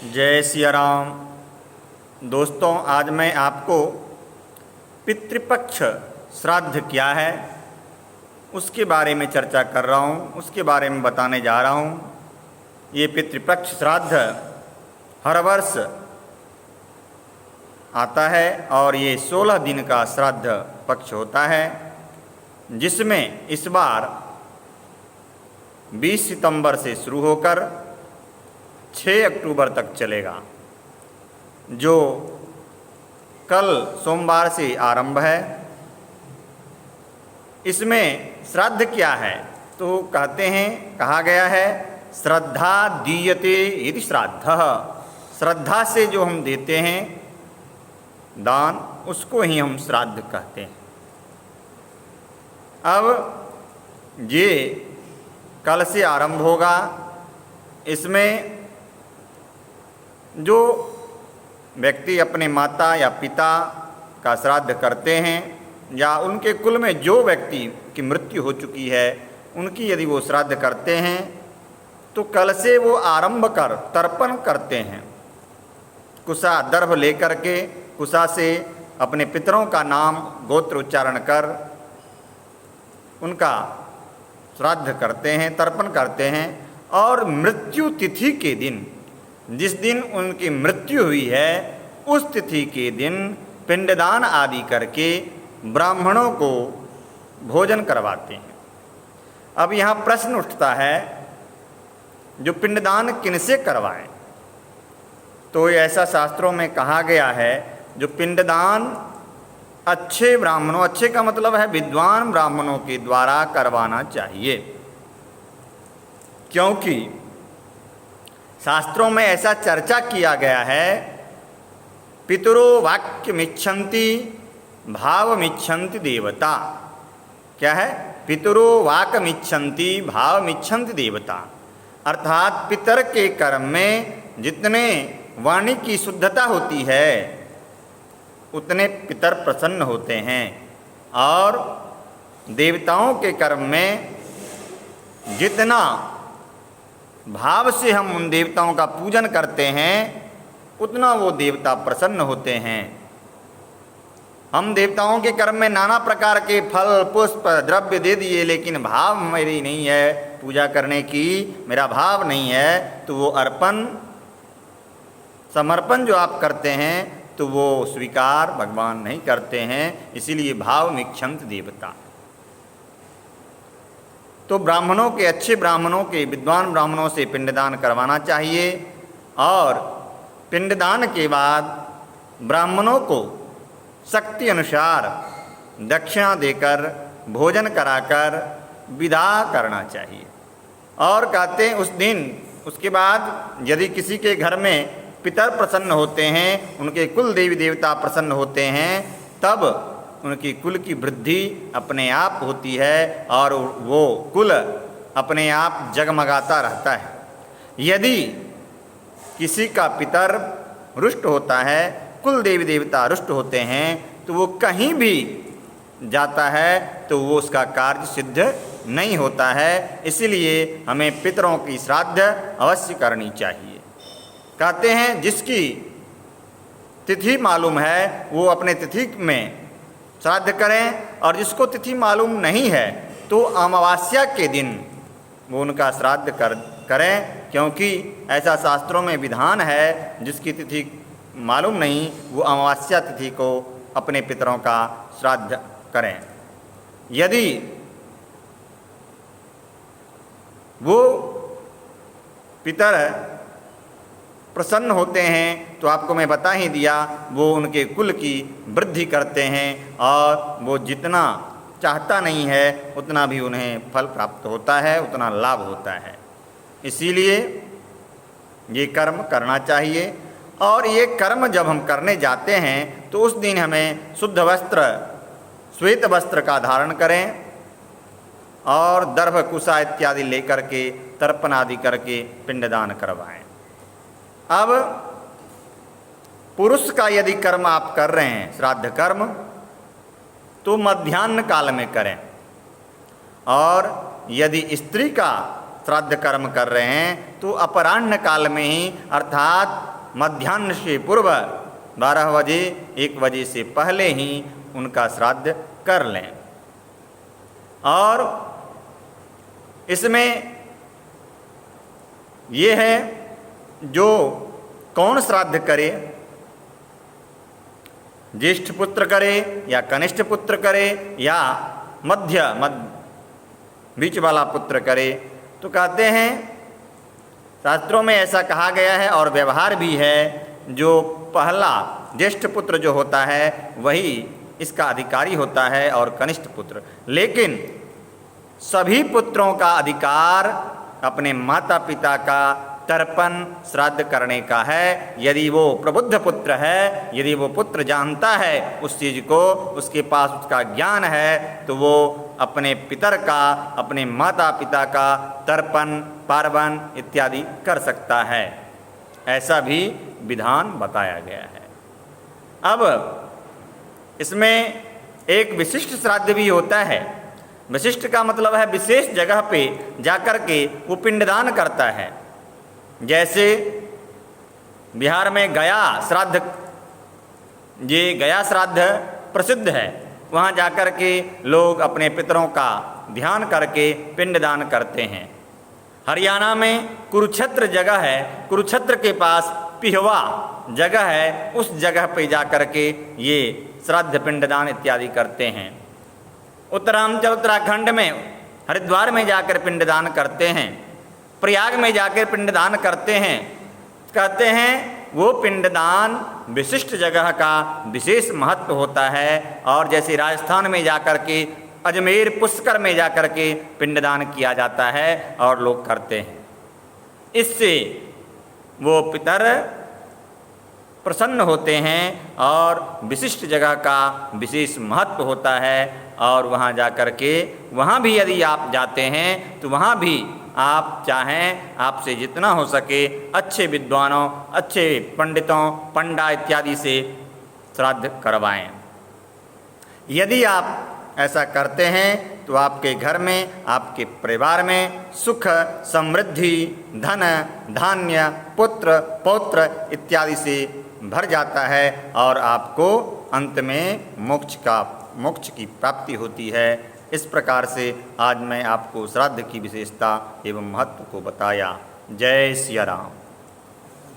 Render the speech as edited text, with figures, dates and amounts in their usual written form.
जय सिया राम। दोस्तों, आज मैं आपको पितृपक्ष श्राद्ध क्या है उसके बारे में चर्चा कर रहा हूँ, उसके बारे में बताने जा रहा हूँ। ये पितृपक्ष श्राद्ध हर वर्ष आता है और ये 16 दिन का श्राद्ध पक्ष होता है, जिसमें इस बार 20 सितंबर से शुरू होकर 6 अक्टूबर तक चलेगा, जो कल सोमवार से आरंभ है। इसमें श्राद्ध क्या है तो कहते हैं, कहा गया है श्रद्धा दीयते इति श्राद्धः। श्रद्धा से जो हम देते हैं दान, उसको ही हम श्राद्ध कहते हैं। अब ये कल से आरंभ होगा। इसमें जो व्यक्ति अपने माता या पिता का श्राद्ध करते हैं या उनके कुल में जो व्यक्ति की मृत्यु हो चुकी है, उनकी यदि वो श्राद्ध करते हैं तो कल से वो आरंभ कर तर्पण करते हैं। कुशा दर्भ लेकर के कुशा से अपने पितरों का नाम गोत्र उच्चारण कर उनका श्राद्ध करते हैं, तर्पण करते हैं। और मृत्यु तिथि के दिन, जिस दिन उनकी मृत्यु हुई है, उस तिथि के दिन पिंडदान आदि करके ब्राह्मणों को भोजन करवाते हैं। अब यहाँ प्रश्न उठता है, जो पिंडदान किनसे करवाएं? तो ऐसा शास्त्रों में कहा गया है, जो पिंडदान अच्छे ब्राह्मणों, अच्छे का मतलब है विद्वान ब्राह्मणों के द्वारा करवाना चाहिए, क्योंकि शास्त्रों में ऐसा चर्चा किया गया है, पितरो वाक्यमिच्छन्ति भावमिच्छन्ति देवता। क्या है? पितरो वाक्यमिच्छन्ति भावमिच्छन्ति देवता। अर्थात पितर के कर्म में जितने वाणी की शुद्धता होती है उतने पितर प्रसन्न होते हैं, और देवताओं के कर्म में जितना भाव से हम उन देवताओं का पूजन करते हैं उतना वो देवता प्रसन्न होते हैं। हम देवताओं के कर्म में नाना प्रकार के फल पुष्प द्रव्य दे दिए, लेकिन भाव मेरी नहीं है पूजा करने की, मेरा भाव नहीं है, तो वो अर्पण समर्पण जो आप करते हैं तो वो स्वीकार भगवान नहीं करते हैं। इसीलिए भाव मिक्षंत देवता। तो ब्राह्मणों के, अच्छे ब्राह्मणों के, विद्वान ब्राह्मणों से पिंडदान करवाना चाहिए, और पिंडदान के बाद ब्राह्मणों को शक्ति अनुसार दक्षिणा देकर भोजन कराकर विदा करना चाहिए। और कहते हैं उस दिन, उसके बाद यदि किसी के घर में पितर प्रसन्न होते हैं, उनके कुल देवी देवता प्रसन्न होते हैं, तब उनकी कुल की वृद्धि अपने आप होती है और वो कुल अपने आप जगमगाता रहता है। यदि किसी का पितर रुष्ट होता है, कुल देवी देवता रुष्ट होते हैं, तो वो कहीं भी जाता है तो वो उसका कार्य सिद्ध नहीं होता है। इसलिए हमें पितरों की श्राद्ध अवश्य करनी चाहिए। कहते हैं जिसकी तिथि मालूम है वो अपने तिथि में श्राद्ध करें, और जिसको तिथि मालूम नहीं है तो अमावस्या के दिन वो उनका श्राद्ध करें, क्योंकि ऐसा शास्त्रों में विधान है, जिसकी तिथि मालूम नहीं वो अमावस्या तिथि को अपने पितरों का श्राद्ध करें। यदि वो पितर प्रसन्न होते हैं तो आपको मैं बता ही दिया, वो उनके कुल की वृद्धि करते हैं, और वो जितना चाहता नहीं है उतना भी उन्हें फल प्राप्त होता है, उतना लाभ होता है। इसीलिए ये कर्म करना चाहिए। और ये कर्म जब हम करने जाते हैं तो उस दिन हमें शुद्ध वस्त्र, श्वेत वस्त्र का धारण करें, और दर्भ कुशा इत्यादि लेकर के तर्पण आदि करके पिंडदान करवाएं। अब पुरुष का यदि कर्म आप कर रहे हैं, श्राद्ध कर्म, तो मध्याह्न काल में करें, और यदि स्त्री का श्राद्ध कर्म कर रहे हैं तो अपराह्न काल में ही अर्थात मध्याह्न से पूर्व 12 बजे 1 बजे से पहले ही उनका श्राद्ध कर लें। और इसमें ये है जो कौन श्राद्ध करे, ज्येष्ठ पुत्र करे या कनिष्ठ पुत्र करे या मध्य बीच वाला पुत्र करे, तो कहते हैं शास्त्रों में ऐसा कहा गया है और व्यवहार भी है, जो पहला ज्येष्ठ पुत्र जो होता है वही इसका अधिकारी होता है और कनिष्ठ पुत्र। लेकिन सभी पुत्रों का अधिकार अपने माता पिता का तर्पण श्राद्ध करने का है। यदि वो प्रबुद्ध पुत्र है, यदि वो पुत्र जानता है उस चीज़ को, उसके पास उसका ज्ञान है, तो वो अपने पितर का, अपने माता पिता का तर्पण पार्वण इत्यादि कर सकता है। ऐसा भी विधान बताया गया है। अब इसमें एक विशिष्ट श्राद्ध भी होता है। विशिष्ट का मतलब है विशेष जगह पे जाकर के वो पिंडदान करता है। जैसे बिहार में गया श्राद्ध, ये गया श्राद्ध प्रसिद्ध है, वहाँ जाकर के लोग अपने पितरों का ध्यान करके पिंडदान करते हैं। हरियाणा में कुरुक्षेत्र जगह है, कुरुक्षेत्र के पास पिहवा जगह है, उस जगह पे जाकर के ये श्राद्ध पिंडदान इत्यादि करते हैं। उत्तरांचल उत्तराखंड में हरिद्वार में जाकर पिंडदान करते हैं, प्रयाग में जाकर पिंडदान करते हैं। कहते हैं वो पिंडदान विशिष्ट जगह का विशेष महत्व होता है। और जैसे राजस्थान में जाकर के अजमेर पुष्कर में जाकर के पिंडदान किया जाता है और लोग करते हैं, इससे वो पितर प्रसन्न होते हैं और विशिष्ट जगह का विशेष महत्व होता है। और वहाँ जाकर के, वहाँ भी यदि आप जाते हैं तो वहाँ भी आप चाहें आपसे जितना हो सके अच्छे विद्वानों, अच्छे पंडितों, पंडा इत्यादि से श्राद्ध करवाएं। यदि आप ऐसा करते हैं तो आपके घर में, आपके परिवार में सुख, समृद्धि, धन, धान्य, पुत्र, पौत्र इत्यादि से भर जाता है और आपको अंत में मोक्ष की प्राप्ति होती है। इस प्रकार से आज मैं आपको श्राद्ध की विशेषता एवं महत्व को बताया। जय सिया राम।